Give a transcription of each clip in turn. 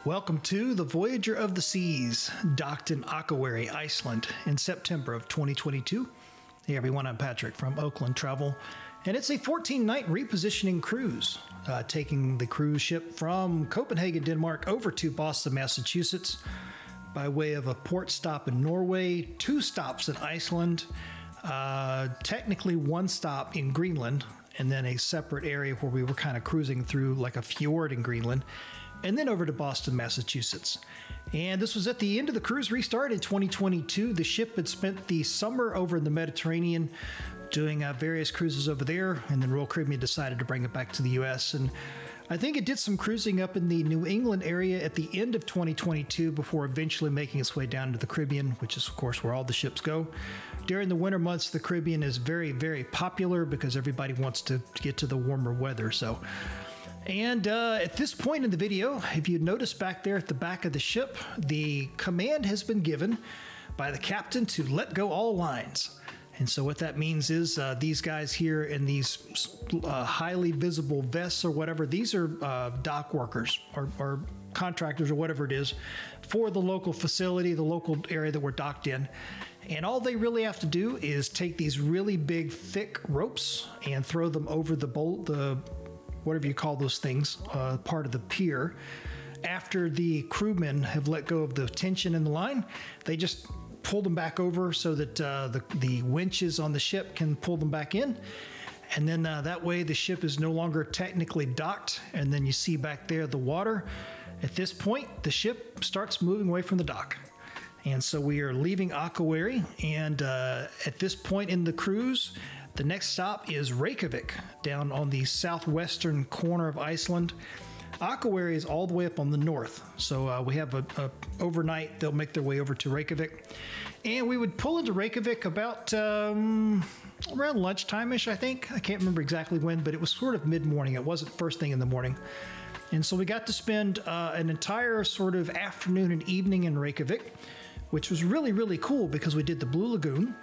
Welcome to the Voyager of the Seas, docked in Akureyri, Iceland in September of 2022. Hey everyone, I'm Patrick from Oakland Travel, and it's a 14-night repositioning cruise, taking the cruise ship from Copenhagen, Denmark over to Boston, Massachusetts by way of a port stop in Norway, 2 stops in Iceland, technically 1 stop in Greenland, and then a separate area where we were kind of cruising through like a fjord in Greenland, and then over to Boston, Massachusetts. And this was at the end of the cruise restart in 2022. The ship had spent the summer over in the Mediterranean doing various cruises over there, and then Royal Caribbean decided to bring it back to the US. And I think it did some cruising up in the New England area at the end of 2022 before eventually making its way down to the Caribbean, which is, of course, where all the ships go. During the winter months, the Caribbean is very, very popular because everybody wants to get to the warmer weather. And at this point in the video, if you notice back there at the back of the ship, the command has been given by the captain to let go all lines. And so what that means is these guys here in these highly visible vests or whatever, these are dock workers or contractors or whatever it is for the local facility, the local area that we're docked in. And all they really have to do is take these really big, thick ropes and throw them over the bolt, whatever you call those things, part of the pier. After the crewmen have let go of the tension in the line, they just pull them back over so that the winches on the ship can pull them back in. And then that way the ship is no longer technically docked. And then you see back there the water. At this point, the ship starts moving away from the dock. And so we are leaving Akureyri. And at this point in the cruise, the next stop is Reykjavik, down on the southwestern corner of Iceland. Akureyri is all the way up on the north, so we have a overnight. They'll make their way over to Reykjavik, and we would pull into Reykjavik about around lunchtime-ish, I think. I can't remember exactly when, but it was sort of mid-morning. It wasn't first thing in the morning. And so we got to spend an entire sort of afternoon and evening in Reykjavik, which was really, really cool because we did the Blue Lagoon.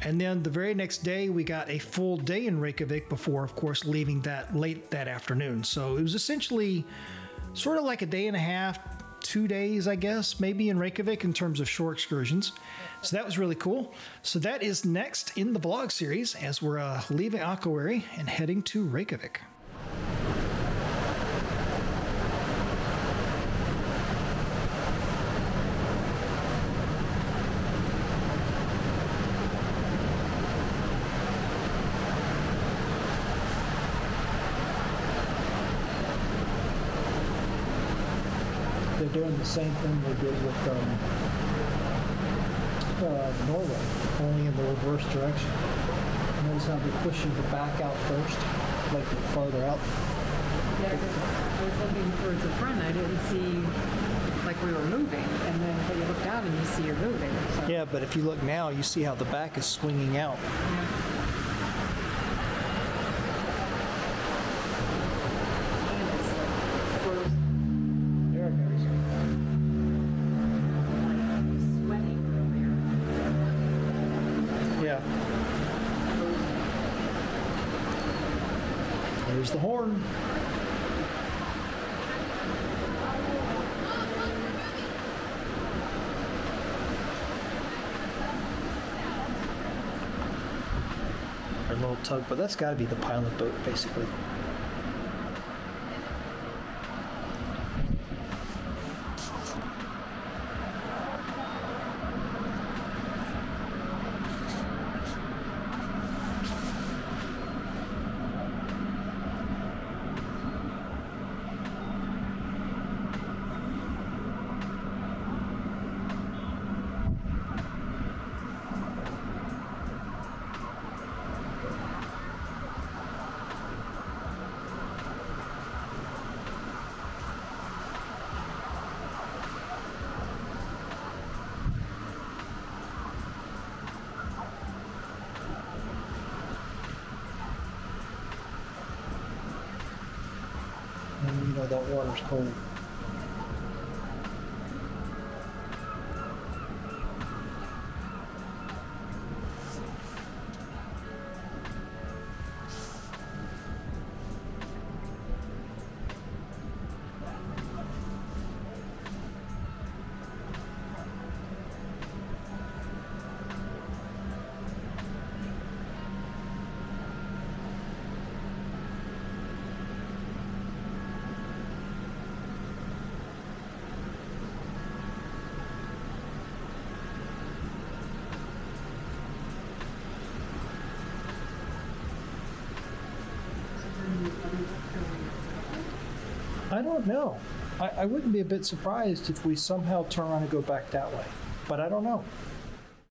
And then the very next day, we got a full day in Reykjavik before, of course, leaving that late that afternoon. So it was essentially sort of like a day and a half, 2 days, I guess, maybe in Reykjavik in terms of shore excursions. So that was really cool. So that is next in the vlog series as we're leaving Akureyri and heading to Reykjavik. They're doing the same thing they did with Norway, only in the reverse direction. Notice how they're pushing the back out first, like farther out. Yeah, because I was looking towards the front, I didn't see like we were moving, and then but you look down and you see you're moving. So. Yeah, but if you look now, you see how the back is swinging out. Yeah. There's the horn. Our little tugboat. That's got to be the pilot boat, basically. And you know that water's cold. I don't know. I wouldn't be a bit surprised if we somehow turn around and go back that way, but I don't know.